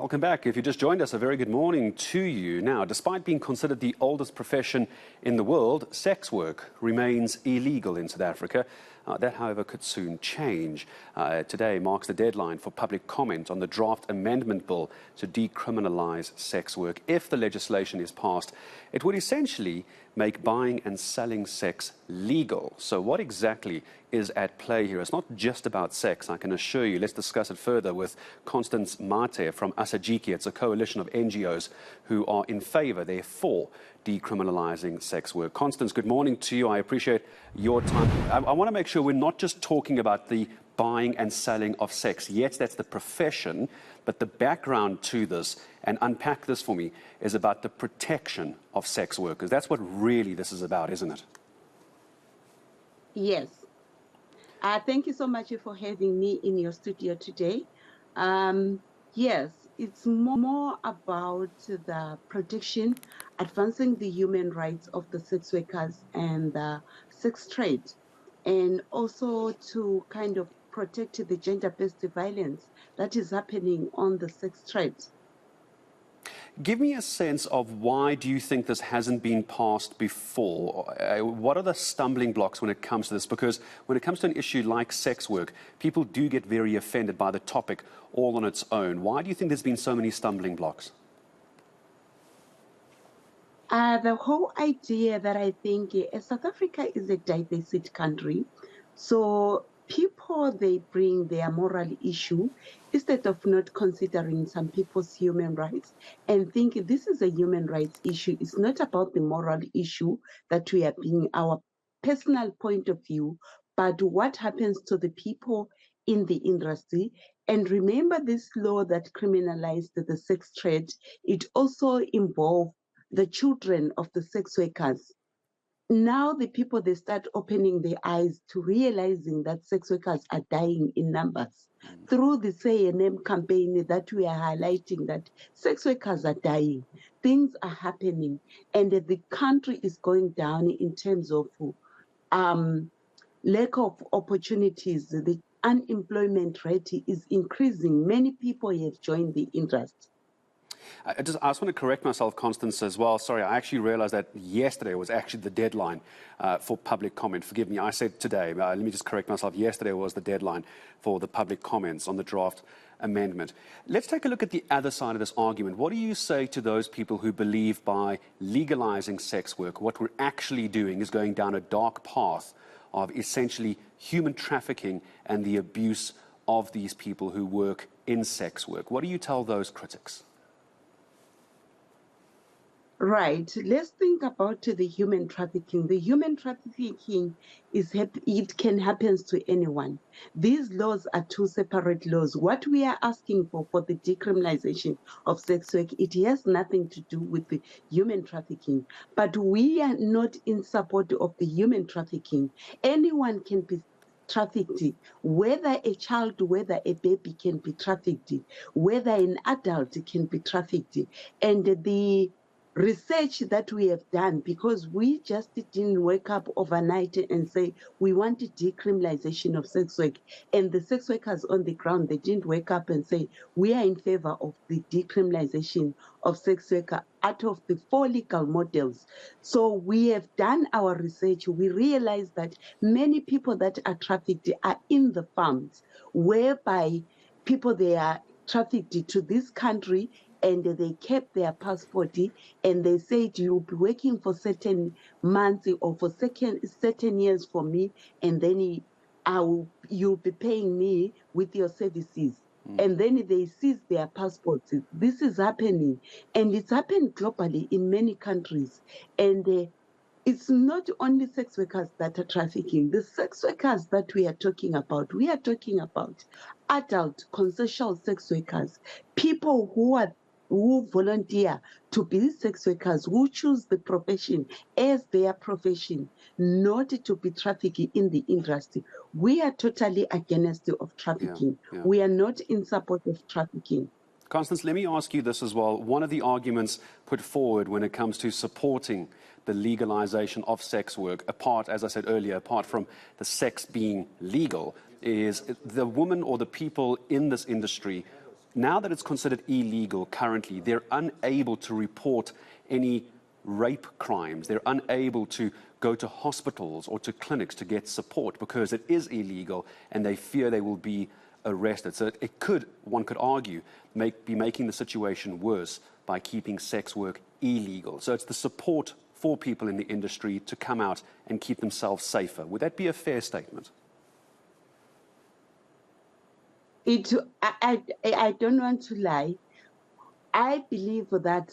Welcome back. If you just joined us, a very good morning to you. Now, despite being considered the oldest profession in the world, sex work remains illegal in South Africa. That, however, could soon change. Today marks the deadline for public comment on the draft amendment bill to decriminalise sex work. If the legislation is passed, it would essentially make buying and selling sex legal. So what exactly is at play here? It's not just about sex, I can assure you. Let's discuss it further with Constance Mathe from Asijiki. It's a coalition of NGOs who are in favour, they're for decriminalising sex work. Constance, good morning to you. I appreciate your time. I want to make sure we're not just talking about the buying and selling of sex. Yes, that's the profession, but the background to this, and unpack this for me, is about the protection of sex workers. That's what really this is about, isn't it? Yes. Thank you so much for having me in your studio today. Yes, it's more about the protection, advancing the human rights of the sex workers and the sex trade, and also to kind of protect the gender-based violence that is happening on the sex trade. Give me a sense of why do you think this hasn't been passed before? What are the stumbling blocks when it comes to this? Because when it comes to an issue like sex work, people do get very offended by the topic all on its own. Why do you think there's been so many stumbling blocks? The whole idea that I think South Africa is a diverse country, so people, they bring their moral issue instead of not considering some people's human rights and think this is a human rights issue. It's not about the moral issue that we are being our personal point of view, but what happens to the people in the industry. And remember, this law that criminalized the sex trade, it also involved the children of the sex workers. Now the people, they start opening their eyes to realizing that sex workers are dying in numbers. Through the Say a Name campaign that we are highlighting that sex workers are dying, things are happening, and the country is going down in terms of lack of opportunities. The unemployment rate is increasing. Many people have joined the industry. I just want to correct myself, Constance, as well. Sorry, I actually realized that yesterday was actually the deadline for public comment. Forgive me, I said today. Let me just correct myself. Yesterday was the deadline for the public comments on the draft amendment. Let's take a look at the other side of this argument. What do you say to those people who believe by legalizing sex work, what we're actually doing is going down a dark path of essentially human trafficking and the abuse of these people who work in sex work? What do you tell those critics? Right. Let's think about the human trafficking. The human trafficking it can happen to anyone. These laws are two separate laws. What we are asking for the decriminalization of sex work, it has nothing to do with the human trafficking. But we are not in support of the human trafficking. Anyone can be trafficked, whether a child, whether a baby can be trafficked, whether an adult can be trafficked. And the research that we have done, because we just didn't wake up overnight and say we want decriminalization of sex work, and the sex workers on the ground, they didn't wake up and say we are in favor of the decriminalization of sex work out of the 4 legal models. So we have done our research. We realize that many people that are trafficked are in the farms, whereby people, they are trafficked to this country, and they kept their passport, and they said you'll be working for certain months or for certain years for me, and then you'll be paying me with your services. And then they seize their passports. This is happening, and it's happened globally in many countries. And it's not only sex workers that are trafficking. The sex workers that we are talking about adult consensual sex workers, people who volunteer to be sex workers, who choose the profession as their profession, not to be trafficking in the industry. We are totally against of trafficking. Yeah. We are not in support of trafficking. Constance, let me ask you this as well. One of the arguments put forward when it comes to supporting the legalization of sex work, as I said earlier, apart from the sex being legal, is the women or the people in this industry Now that it's considered illegal currently, they're unable to report any rape crimes. They're unable to go to hospitals or to clinics to get support because it is illegal and they fear they will be arrested. So it could, one could argue, be making the situation worse by keeping sex work illegal. So it's the support for people in the industry to come out and keep themselves safer. Would that be a fair statement? I don't want to lie. I believe that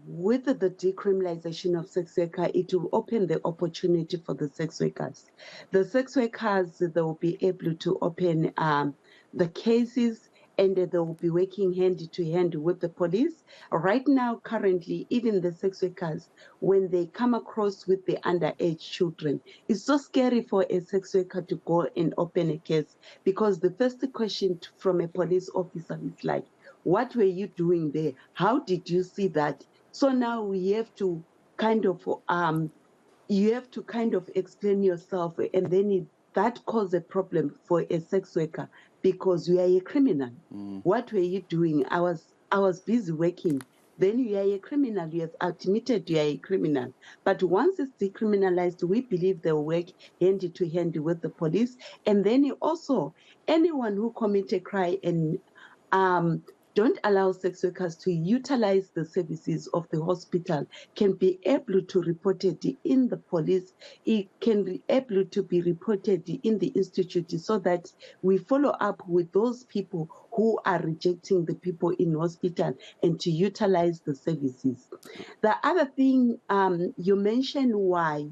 with the decriminalization of sex worker, it will open the opportunity for the sex workers. The sex workers, they will be able to open the cases, and they will be working hand to hand with the police. Right now, currently, even the sex workers, when they come across with the underage children, it's so scary for a sex worker to go and open a case, because the first question from a police officer is like, what were you doing there? How did you see that? So now we have to kind of you have to kind of explain yourself, and then that causes a problem for a sex worker, because you are a criminal. What were you doing? I was busy working. Then you are a criminal. You have admitted you are a criminal. But once it's decriminalized, we believe they'll work hand to hand with the police. And then also, anyone who commits a crime and don't allow sex workers to utilize the services of the hospital can be able to report it in the police. It can be able to be reported in the institute, so that we follow up with those people who are rejecting the people in hospital and to utilize the services. The other thing you mentioned, why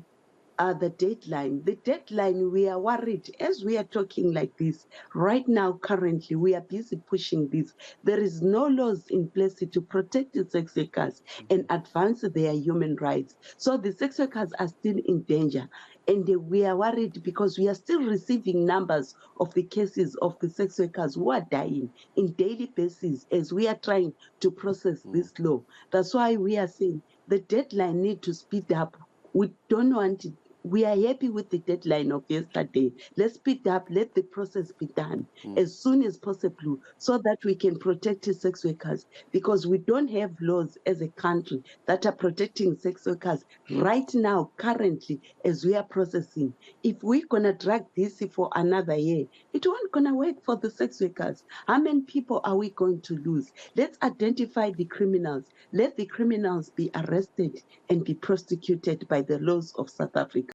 the deadline. The deadline, we are worried as we are talking like this. Right now, currently, we are busy pushing this. There is no laws in place to protect the sex workers and advance their human rights. So the sex workers are still in danger. And we are worried because we are still receiving numbers of the cases of the sex workers who are dying in daily basis as we are trying to process this law. That's why we are saying the deadline need to speed up. We don't want it. We are happy with the deadline of yesterday. Let's speed up, let the process be done as soon as possible, so that we can protect the sex workers, because we don't have laws as a country that are protecting sex workers right now, currently, as we are processing. If we're going to drag this for another year, it won't going to work for the sex workers. How many people are we going to lose? Let's identify the criminals. Let the criminals be arrested and be prosecuted by the laws of South Africa.